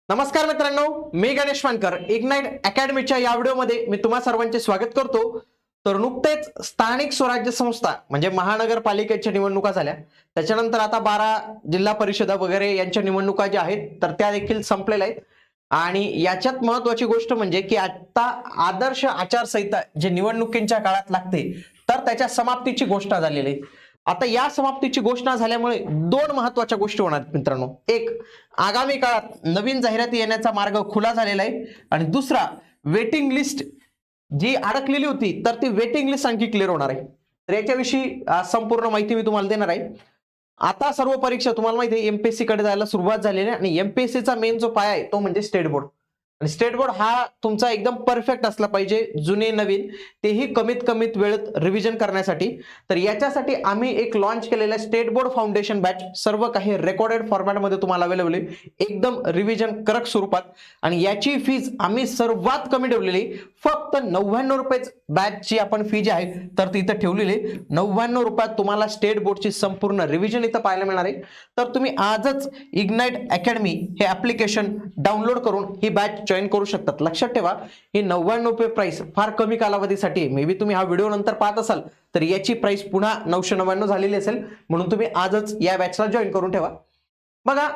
नमस्कार मित्रांनो, मी गणेश वानकर इग्नाइट अकॅडमीच्या या व्हिडिओमध्ये मी तुम्हा सर्वांचे स्वागत करतो। तर नुकतेच स्थानिक स्वराज्य संस्था म्हणजे महानगरपालिकेच्या निवडणुका झाल्या, त्याच्यानंतर आता 12 जिल्हा परिषदा वगैरे यांच्या निवडणुका ज्या आहेत तर त्या देखील संपलेल्या आहेत। आणि याच्यात महत्त्वाची गोष्ट म्हणजे की आता आदर्श आचारसंहिता जे निवडणुकीच्या काळात लागते तर त्याच्या समाप्तीची घोषणा झालेली आहे। आता या समाप्तीची घोषणा झाल्यामुळे दोन महत्त्वाच्या गोष्टी होणार आहेत मित्रांनो। एक, आगामी काळात नवीन जाहिराती येण्याचा मार्ग खुला झालेला आहे आणि दुसरा, वेटिंग लिस्ट जी अडकलेली होती तर ती वेटिंग लिस्ट आणखी क्लिअर होणार आहे। तर याच्याविषयी संपूर्ण माहिती मी तुम्हाला देणार आहे। आता सर्व परीक्षा तुम्हाला माहिती आहे एमपीएससी कडे जायला सुरुवात झालेली आहे आणि एमपीएससी चा मेन जो पाया आहे तो म्हणजे स्टेट बोर्ड। आणि स्टेट बोर्ड हा तुमचा एकदम परफेक्ट असला पाहिजे, जुने नवीन तेही कमीत कमीत वेळेत रिव्हिजन करण्यासाठी। तर याच्यासाठी आम्ही एक लॉन्च केलेला स्टेट बोर्ड फाउंडेशन बॅच, सर्व काही रेकॉर्डेड फॉर्मॅट मध्ये तुम्हाला अवेलेबल आहे, एकदम रिव्हिजन करक स्वरूपात। आणि याची फीज आम्ही सर्वात कमी ठेवलेली, फक्त 99 रुपये बॅचची आपण फी जी आहे तर ती इथं ठेवलेली। 99 रुपयात तुम्हाला स्टेट बोर्डची संपूर्ण रिव्हिजन इथं पाहायला मिळणार आहे। तर तुम्ही आजच इग्नाइट अकॅडमी हे ऍप्लिकेशन डाउनलोड करून ही बॅच जॉईन करू शकतात। लक्षात ठेवा, ही 99 रुपये प्राइस फार कमी कालावधीसाठी, मे बी तुम्ही हा व्हिडिओ नंतर पाहत असाल तर याची प्राइस पुन्हा 999 झालेली असेल, म्हणून तुम्ही आजच या बॅचला जॉईन करून ठेवा। बघा,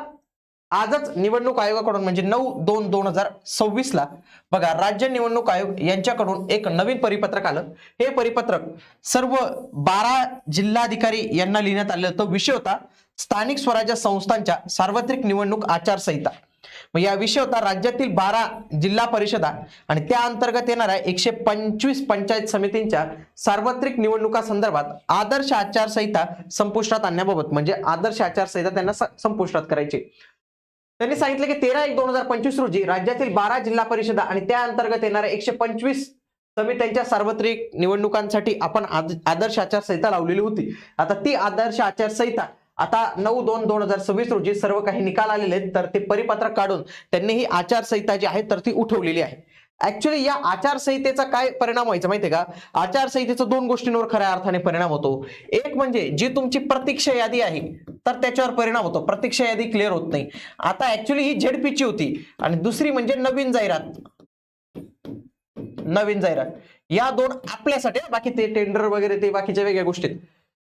आजच निवडणूक आयोगाकडून म्हणजे 9/2/2026 ला बघा राज्य निवडणूक आयोग यांच्याकडून एक नवीन परिपत्रक आलं। हे परिपत्रक सर्व 12 जिल्हाधिकारी यांना लिहिण्यात आलेलं होतं। विषय होता स्थानिक स्वराज्य संस्थांच्या सार्वत्रिक निवडणूक आचारसंहिता। मग या विषय होता राज्यातील 12 जिल्हा परिषदा आणि त्या अंतर्गत येणाऱ्या 125 पंचायत समितींच्या सार्वत्रिक निवडणुका संदर्भात आदर्श आचारसंहिता संपुष्टात आणण्याबाबत, म्हणजे आदर्श आचारसंहिता त्यांना संपुष्टात करायची। त्यांनी सांगितलं की 13/1/2025 रोजी राज्यातील 12 जिल्हा परिषदा आणि त्या अंतर्गत येणाऱ्या 125 समित्यांच्या सार्वत्रिक निवडणुकांसाठी आपण आदर्श आचारसंहिता लावलेली होती। आता ती आदर्श आचारसंहिता आता 9/2/2026 रोजी सर्व काही निकाल आलेले आहेत, तर ते परिपत्रक काढून त्यांनी ही आचारसंहिता जी आहे तर ती उठवलेली आहे। ऍक्च्युअली या आचारसंहितेचा काय परिणाम व्हायचा माहितीये का? आचारसंहितेचा दोन गोष्टींवर खऱ्या अर्थाने परिणाम होतो। एक म्हणजे जी तुमची प्रतीक्षा यादी आहे तर त्याच्यावर परिणाम होतो, प्रतीक्षा यादी क्लिअर होत नाही। आता ऍक्च्युअली ही झेडपीची होती आणि दुसरी म्हणजे नवीन जाहिरात, नवीन जाहिरात या दोन आपल्यासाठी, बाकी ते टेंडर वगैरे ते बाकीच्या वेगळ्या गोष्टी।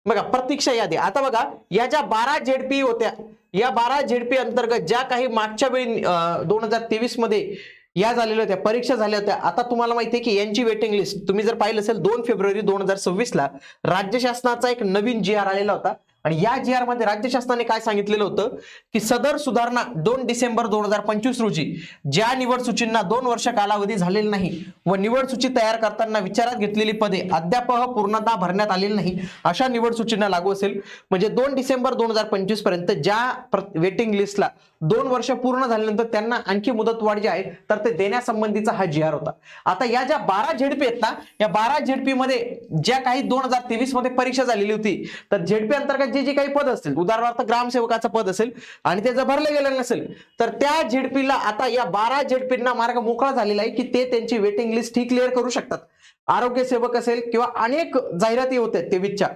बघा, प्रतीक्षा यादी, आता बघा या ज्या 12 झेडपी होत्या, या 12 झेडपी अंतर्गत ज्या काही मागच्या वेळी 2023 मध्ये या झालेल्या होत्या, परीक्षा झाल्या होत्या, आता तुम्हाला माहिती आहे की यांची वेटिंग लिस्ट तुम्ही जर पाहिलं असेल 2 फेब्रुवारी 2026 ला राज्य शासनाचा एक नवीन जी आर आलेला होता। आणि या जी आर मध्ये राज्य शासनाने काय सांगितलेलं होतं की सदर सुधारणा 2 डिसेंबर 2025 रोजी ज्या निवड सूचींना 2 वर्ष कालावधी झालेला नाही व निवड सूची तयार करताना विचारात घेतलेली पदे अद्याप पूर्णतः भरण्यात आलेली नाही अशा निवड सूचींना लागू असेल। म्हणजे 2 डिसेंबर 2025 पर्यंत ज्या वेटिंग लिस्टला 2 वर्ष पूर्ण झाल्यानंतर त्यांना आणखी मुदतवाढ जी आहे तर ते देण्यासंबंधीचा हा जी आर होता। आता या ज्या 12 झेडपी आहेत ना, या 12 झेडपी मध्ये ज्या काही 2023 मध्ये परीक्षा झालेली होती तर झेडपी अंतर्गत जे काही पद असतील, उदाहरणार्थ ग्रामसेवकाचं पद असेल आणि ते जर भरले गेलं नसेल तर त्या झेडपीला आता या 12 झेडपींना मार्ग मोकळा झालेला आहे की ते त्यांची वेटिंग लिस्ट ही क्लिअर करू शकतात। आरोग्य सेवक असेल किंवा अनेक जाहिराती होत्या तेवीसच्या,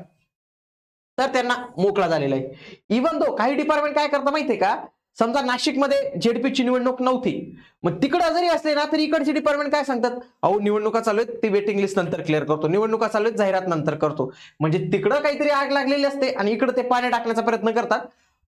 तर त्यांना मोकळा झालेला आहे। इव्हन दो काही डिपार्टमेंट काय करतं माहितीये का, समजा नाशिकमध्ये झेडपीची निवडणूक नव्हती, मग तिकडे जरी असले ना तरी इकडचे डिपार्टमेंट काय सांगतात, अहो निवडणुका चालू आहेत ती वेटिंग लिस्ट नंतर क्लिअर करतो, निवडणुका चालू आहेत जाहिरात नंतर करतो। म्हणजे तिकडं काहीतरी आग लागलेली असते आणि इकडे ते पाणी टाकण्याचा प्रयत्न करतात।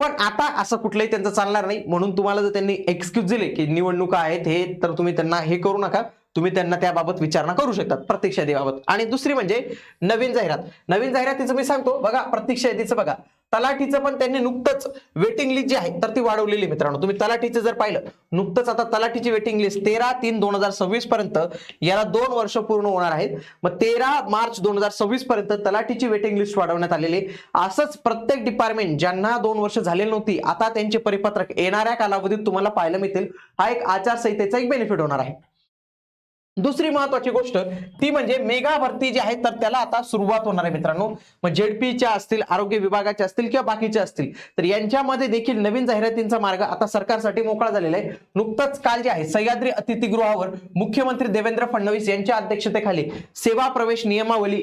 पण आता असं कुठलंही त्यांचं चालणार नाही, म्हणून तुम्हाला जर त्यांनी एक्सक्यूज दिले की निवडणुका आहेत हे, तर तुम्ही त्यांना हे करू नका, तुम्ही त्यांना त्याबाबत विचारणा करू शकतात प्रत्यक्ष यादीबाबत। आणि दुसरी म्हणजे नवीन जाहिरात, नवीन जाहिरातीचं मी सांगतो बघा, प्रत्यक्ष यादीचं बघा, तलाठीचं पण त्यांनी नुकतंच वेटिंग लिस्ट जी आहे तर ती वाढवलेली मित्रांनो। तुम्ही तलाठीचं जर पाहिलं नुकतंच आता तलाठीची वेटिंग लिस्ट 13/3/2026 पर्यंत याला 2 वर्ष पूर्ण होणार आहेत। मग 13 मार्च 2026 पर्यंत तलाठीची वेटिंग लिस्ट वाढवण्यात आलेली आहे। असंच प्रत्येक डिपार्टमेंट ज्यांना 2 वर्ष झालेली नव्हती आता त्यांचे परिपत्रक येणाऱ्या कालावधीत तुम्हाला पाहायला मिळतील। हा एक आचारसंहितेचा एक बेनिफिट होणार आहे। दुसरी महत्वाची गोष्ट ती म्हणजे मेगा भरती जी आहे तर त्याला आता सुरुवात होणार आहे मित्रांनो। मग झेडपीच्या असतील, आरोग्य विभागाच्या असतील किंवा बाकीच्या असतील, तर यांच्यामध्ये देखील नवीन जाहिरातींचा मार्ग आता सरकारसाठी मोकळा झालेला आहे। नुकतंच काल जे आहे सह्याद्री अतिथीगृहावर मुख्यमंत्री देवेंद्र फडणवीस यांच्या अध्यक्षतेखाली सेवा प्रवेश नियमावली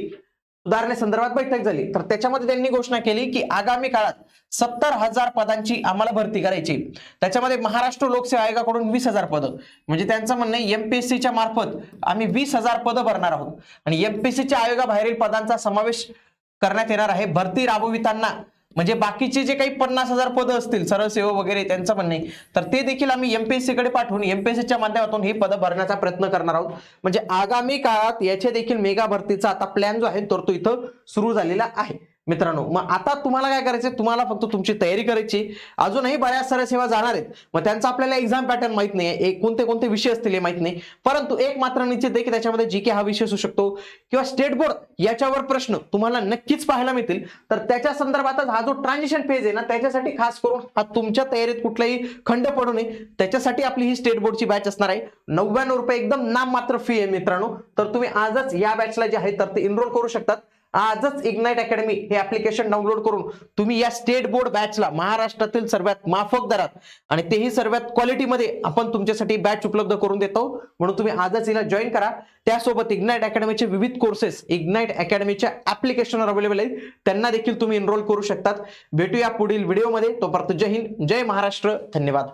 सुधारणेसंदर्भात बैठक झाली. तर त्याच्यामध्ये त्यांनी घोषणा केली की आगामी काळात 70,000 पदांची आम्हाला भरती करायची. त्याच्यामध्ये महाराष्ट्र लोकसेवा आयोगाकडून 20,000 पदं, म्हणजे त्यांचं म्हणणं आहे एमपीएससीच्या मार्फत आम्ही 20,000 पदं भरणार आहोत आणि एमपीएससीच्या आयोगाबाहेरील पदांचा समावेश करण्यात येणार आहे. भरती राबविताना म्हणजे बाकीचे जे काही 50,000 पदं असतील सरळ सेवक वगैरे त्यांचं म्हणणे, तर ते देखील आम्ही एमपीएससी कडे पाठवून एमपीएससीच्या माध्यमातून ही पदं भरण्याचा प्रयत्न करणार आहोत. म्हणजे आगामी काळात याचे देखील मेगा भरतीचा आता प्लॅन जो आहे तर तो इथं सुरू झालेला आहे. मित्रांनो, मग आता तुम्हाला काय करायचंय, तुम्हाला फक्त तुमची तयारी करायची. अजूनही बऱ्याच साऱ्या सेवा जाणार आहेत, मग त्यांचा आपल्याला एक्झाम पॅटर्न माहित नाही, कोणते कोणते विषय असतील हे माहित नाही, परंतु एक मात्र निश्चित आहे की त्याच्यामध्ये जीके हा विषय असू शकतो किंवा स्टेट बोर्ड याच्यावर प्रश्न तुम्हाला नक्कीच पाहायला मिळतील. तर त्याच्या संदर्भातच हा जो ट्रान्झिशन फेज आहे ना, त्याच्यासाठी खास करून हा तुमच्या तयारीत कुठलाही खंड पडू नये त्याच्यासाठी आपली ही स्टेट बोर्डची बॅच असणार आहे. 99 रुपये एकदम नाममात्र फी आहे मित्रांनो. तर तुम्ही आजच या बॅचला जे आहे तर ते एनरोल करू शकतात. आजच इग्नाइट अकॅडमी हे ऍप्लिकेशन डाउनलोड करून तुम्ही या स्टेट बोर्ड बॅचला महाराष्ट्रातील सर्वात माफक दरात आणि तेही सर्वात क्वालिटीमध्ये आपण तुमच्यासाठी बॅच उपलब्ध करून देतो. म्हणून तुम्ही आजच हिला जॉईन करा. त्यासोबत इग्नाइट अकॅडमीचे विविध कोर्सेस इग्नाइट अकॅडमीच्या ऍप्लिकेशनवर अवेलेबल आहेत, त्यांना देखील तुम्ही एनरोल करू शकतात. भेटूया पुढील व्हिडिओमध्ये. तोपर्यंत जय हिंद, जय महाराष्ट्र, धन्यवाद.